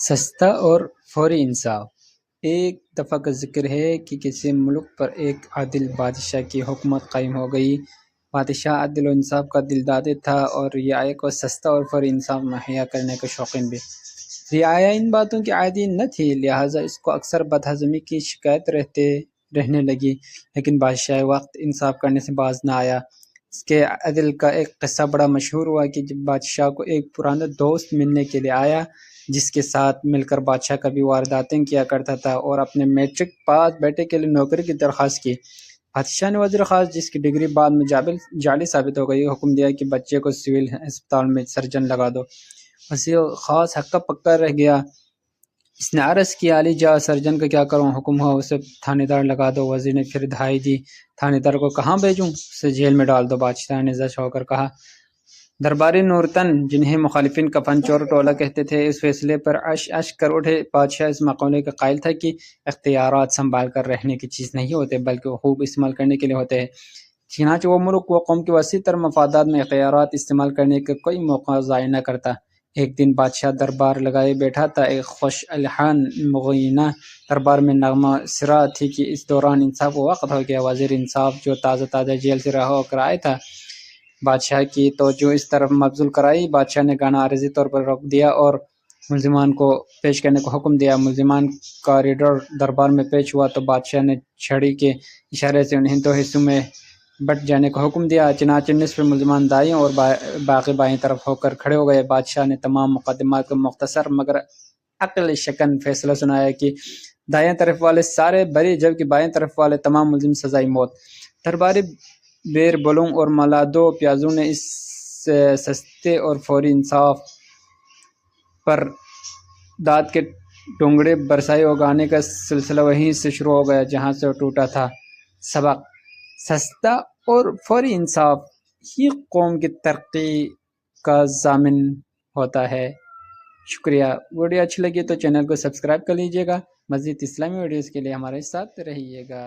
سستا اور فوری انصاف۔ ایک دفعہ کا ذکر ہے کہ کسی ملک پر ایک عادل بادشاہ کی حکومت قائم ہو گئی۔ بادشاہ عدل و انصاف کا دلدادے تھا اور رعایا کو سستا اور فوری انصاف مہیا کرنے کا شوقین بھی۔ رعایا ان باتوں کی عادی نہ تھی، لہٰذا اس کو اکثر بدہضمی کی شکایت رہنے لگی، لیکن بادشاہ وقت انصاف کرنے سے باز نہ آیا۔ اس کے عدل کا ایک قصہ بڑا مشہور ہوا کہ جب بادشاہ کو ایک پرانا دوست ملنے کے لیے آیا، جس کے ساتھ مل کر بادشاہ کبھی وارداتیں کیا کرتا تھا، اور اپنے میٹرک پاس بیٹے کے لیے نوکری کی درخواست کی۔ بادشاہ نے وزیر خاص، جس کی ڈگری بعد میں جعلی ثابت ہو گئی، حکم دیا کہ بچے کو سول ہسپتال میں سرجن لگا دو۔ وزیر خاص ہکا پکا رہ گیا۔ اس نے عرض کیا، علی جا، سرجن کا کیا کروں؟ حکم ہو اسے تھانے دار لگا دو۔ وزیر نے پھر دہائی دی، تھانے دار کو کہاں بھیجوں؟ اسے جیل میں ڈال دو۔ بادشاہ نے زش ہو کر کہا، درباری نورتن، جنہیں مخالفین کفن چور ٹولہ کہتے تھے، اس فیصلے پر عش کر اٹھے۔ بادشاہ اس مقولے کا قائل تھا کہ اختیارات سنبھال کر رہنے کی چیز نہیں ہوتے، بلکہ وہ خوب استعمال کرنے کے لیے ہوتے ہیں۔ چنانچہ وہ ملک و قوم کے وسیع تر مفادات میں اختیارات استعمال کرنے کا کوئی موقع ضائع نہ کرتا۔ ایک دن بادشاہ دربار لگائے بیٹھا تھا۔ ایک خوش الحان مغینہ دربار میں نغمہ سرا تھی کہ اس دوران انصاف کا وقت ہو گیا۔ وزیر انصاف، جو تازہ جیل سے رہا ہو کر آیا تھا، بادشاہ کی توجہ اس طرف مبذول کرائی۔ بادشاہ نے گانا عارضی طور پر روک دیا اور ملزمان کو پیش کرنے کا حکم دیا۔ ملزمان کاریڈور دربار میں پیش ہوا تو بادشاہ نے چھڑی کے اشارے سے انہیں دو حصوں میں بٹ جانے کا حکم دیا۔ چنانچہ نصف ملزمان دائیں اور باقی بائیں طرف ہو کر کھڑے ہو گئے۔ بادشاہ نے تمام مقدمات کا مختصر مگر عقل شکن فیصلہ سنایا کہ دائیں طرف والے سارے بری، جبکہ بائیں طرف والے تمام ملزم سزائے موت۔ درباری بیر بلوں اور ملادو پیازوں نے اس سستے اور فوری انصاف پر داد کے ٹونگڑے برسائے اور گانے کا سلسلہ وہیں سے شروع ہو گیا جہاں سے وہ ٹوٹا تھا۔ سبق: سستا اور فوری انصاف ہی قوم کی ترقی کا ضامن ہوتا ہے۔ شکریہ۔ ویڈیو اچھی لگی تو چینل کو سبسکرائب کر لیجیے گا۔ مزید اسلامی ویڈیوز کے لیے ہمارے ساتھ رہیے گا۔